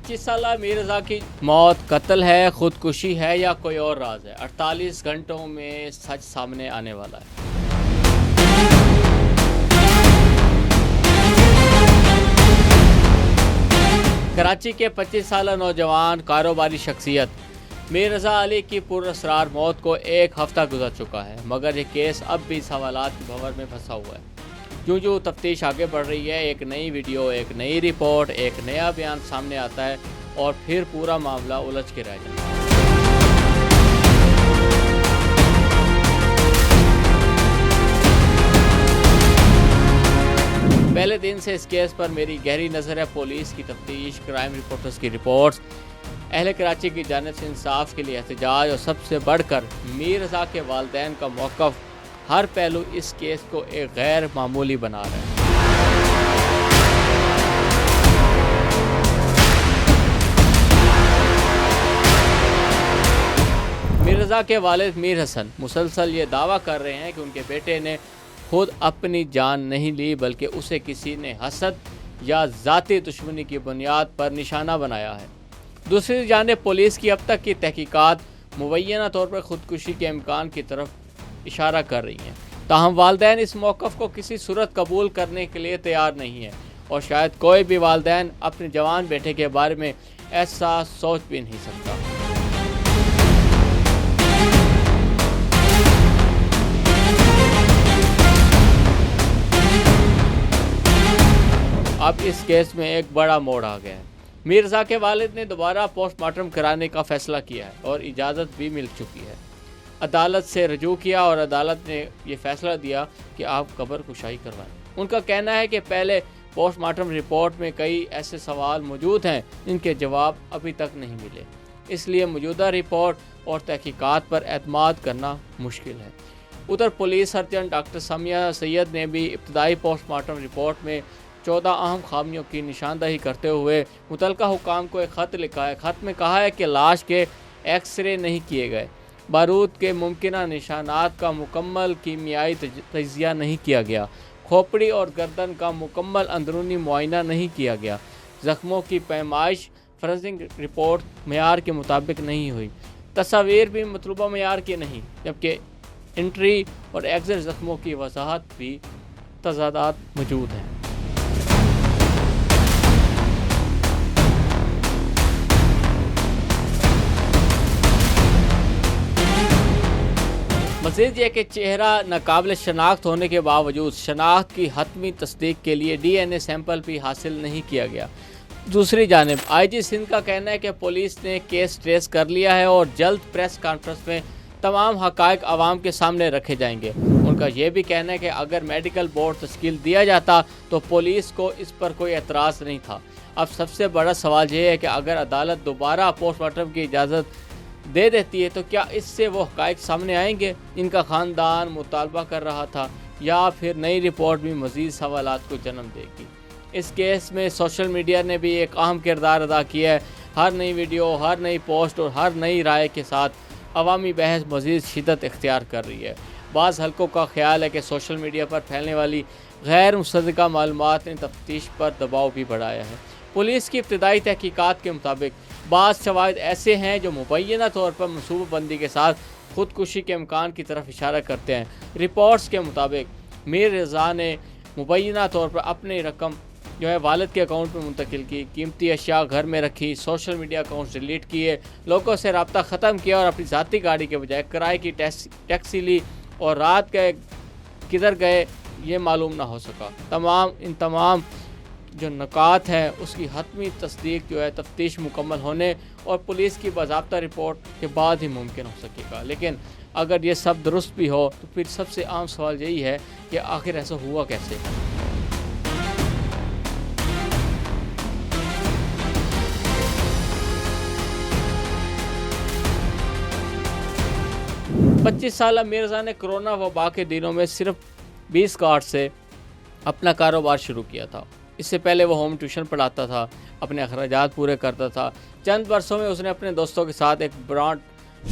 25 साला मीर रज़ा की मौत कत्ल है, खुदकुशी है या कोई और राज है? 48 घंटों में सच सामने आने वाला है। कराची के 25 साला नौजवान कारोबारी शख्सियत मीर रज़ा अली की पुरअसरार मौत को एक हफ्ता गुजर चुका है, मगर ये केस अब भी सवालात की भंवर में फंसा हुआ है। जो जो तफ्तीश आगे बढ़ रही है, एक नई वीडियो, एक नई रिपोर्ट, एक नया बयान सामने आता है और फिर पूरा मामला उलझ के रह जाता है। पहले दिन से इस केस पर मेरी गहरी नज़र है। पुलिस की तफ्तीश, क्राइम रिपोर्टर्स की रिपोर्ट्स, अहले कराची की जानिब से इंसाफ के लिए एहतजाज और सबसे बढ़कर मीर रज़ा के वालिदैन का मौक़िफ़, हर पहलू इस केस को एक गैर मामूली बना रहा है। मीर रज़ा के वालिद मीर हसन मुसलसल ये दावा कर रहे हैं कि उनके बेटे ने खुद अपनी जान नहीं ली, बल्कि उसे किसी ने हसद या ज़ाती दुश्मनी की बुनियाद पर निशाना बनाया है। दूसरी जानिब पुलिस की अब तक की तहकीकात मुबैना तौर पर खुदकुशी के इम्कान की तरफ इशारा कर रही हैं। ताहम वालिदैन इस मौक़िफ़ को किसी सूरत कबूल करने के लिए तैयार नहीं है और शायद कोई भी वालिदैन अपने जवान बेटे के बारे में ऐसा सोच भी नहीं सकता। अब इस केस में एक बड़ा मोड़ आ गया है। मीर रज़ा के वालिद ने दोबारा पोस्टमार्टम कराने का फैसला किया है और इजाज़त भी मिल चुकी है। अदालत से रजू किया और अदालत ने ये फैसला दिया कि आप कब्र कुशाई करवाएं। उनका कहना है कि पहले पोस्टमार्टम रिपोर्ट में कई ऐसे सवाल मौजूद हैं जिनके जवाब अभी तक नहीं मिले, इसलिए मौजूदा रिपोर्ट और तहकीकात पर एतमाद करना मुश्किल है। उधर police surgeon doctor Samiya Syed ने भी इब्तदाई पोस्टमार्टम रिपोर्ट में 14 अहम खामियों की निशानदही करते हुए मुतलका हुकाम को एक ख़त लिखा है। ख़त में कहा है कि लाश के एक्सरे नहीं किए गए, बारूद के मुमकिना निशानात का मुकम्मल कीमियाई तजिया नहीं किया गया, खोपड़ी और गर्दन का मुकम्मल अंदरूनी मुआयना नहीं किया गया, ज़ख्मों की पैमाइश फॉरेंसिक रिपोर्ट मेयार के मुताबिक नहीं हुई, तस्वीर भी मतलूबा मेयार की नहीं, जबकि इंट्री और एक्सिट ज़ख्मों की वजाहत भी तजादात मौजूद हैं। मज़ीद यह कि चेहरा नाकाबिल शनाख्त होने के बावजूद शनाख्त की हतमी तस्दीक के लिए DNA सैंपल भी हासिल नहीं किया गया। दूसरी जानिब IG सिंध का कहना है कि पुलिस ने केस ट्रेस कर लिया है और जल्द प्रेस कॉन्फ्रेंस में तमाम हक़ाइक़ आवाम के सामने रखे जाएंगे। उनका यह भी कहना है कि अगर मेडिकल बोर्ड तश्कील दिया जाता तो पुलिस को इस पर कोई एतराज़ नहीं था। अब सबसे बड़ा सवाल यह है कि अगर अदालत दोबारा पोस्टमार्टम की इजाज़त दे देती है तो क्या इससे वो हक़ाइक़ सामने आएंगे जिनका ख़ानदान मुतालबा कर रहा था, या फिर नई रिपोर्ट भी मज़ीद सवालात को जन्म देगी। इस केस में सोशल मीडिया ने भी एक अहम किरदार अदा किया है। हर नई वीडियो, हर नई पोस्ट और हर नई राय के साथ अवामी बहस मज़ीद शिद्दत इख्तियार कर रही है। बाज़ हलकों का ख्याल है कि सोशल मीडिया पर फैलने वाली गैर मुसद्दक़ा मालूमात ने तफ्तीश पर दबाव भी बढ़ाया है। पुलिस की इब्तदाई तहकीकात के मुताबिक बाज़ शवाहिद ऐसे हैं जो मुबैना तौर पर मनसूबाबंदी के साथ खुदकुशी के इम्कान की तरफ इशारा करते हैं। रिपोर्ट्स के मुताबिक मीर रज़ा ने मुबैना तौर पर अपनी रकम वालिद के अकाउंट में मुंतकिल की, कीमती अशिया घर में रखी, सोशल मीडिया अकाउंट डिलीट किए, लोगों से रब्ता ख़त्म किया और अपनी ज़ाती गाड़ी के बजाय किराए की टैक्सी ली और रात गए किधर गए ये मालूम ना हो सका। तमाम जो नकात है उसकी हतमी तस्दीक तफ्तीश मुकम्मल होने और पुलिस की बाज़ाब्ता रिपोर्ट के बाद ही मुमकिन हो सकेगा। लेकिन अगर ये सब दुरुस्त भी हो तो फिर सबसे आम सवाल यही है कि आखिर ऐसा हुआ कैसे। पच्चीस साला मीर रज़ा ने कोरोना वबा के दिनों में सिर्फ 20 कार्ड से अपना कारोबार शुरू किया था। इससे पहले वो होम ट्यूशन पढ़ाता था, अपने अखराजात पूरे करता था। चंद वर्षों में उसने अपने दोस्तों के साथ एक ब्रांड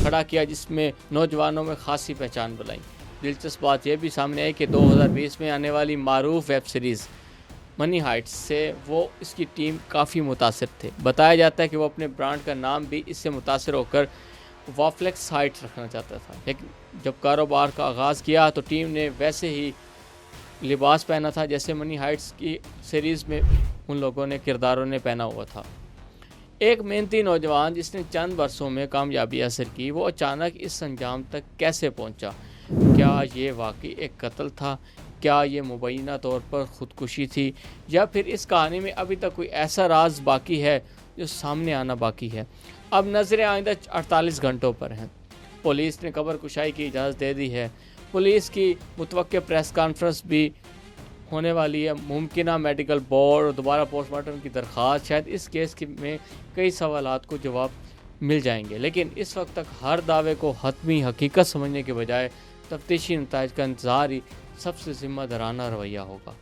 खड़ा किया जिसमें नौजवानों में खासी पहचान बनाई। दिलचस्प बात यह भी सामने आई कि 2020 में आने वाली मारूफ वेब सीरीज़ منی ہائٹس سے وہ اس کی ٹیم کافی متاثر تھے. بتایا جاتا ہے کہ وہ اپنے برانڈ کا نام بھی اس سے متاثر ہو کر وافلیکس ہائٹس رکھنا چاہتا تھا. لیکن جب کاروبار کا آغاز کیا تو ٹیم نے ویسے ہی لباس پہنا تھا جیسے منی ہائٹس کی سیریز میں ان لوگوں نے کرداروں نے پہنا ہوا تھا. ایک محنتی نوجوان جس نے چند برسوں میں کامیابی حاصل کی، وہ اچانک اس انجام تک کیسے پہنچا؟ کیا یہ واقعی ایک قتل تھا؟ کیا یہ مبینہ طور پر خودکشی تھی؟ یا پھر اس کہانی میں ابھی تک کوئی ایسا راز باقی ہے جو سامنے آنا باقی ہے؟ اب نظر آئندہ 48 گھنٹوں پر ہیں. پولیس نے خبر کشائی کی اجازت دے دی ہے. پولیس کی متوقع پریس کانفرنس بھی ہونے والی ہے. ممکنہ میڈیکل بورڈ اور دوبارہ پوسٹ مارٹم کی درخواست، شاید اس کیس میں کئی سوالات کو جواب مل جائیں گے. لیکن اس وقت تک ہر دعوے کو حتمی حقیقت سمجھنے کے بجائے تفتیشی نتائج کا انتظار ہی سب سے ذمہ دارانہ رویہ ہوگا.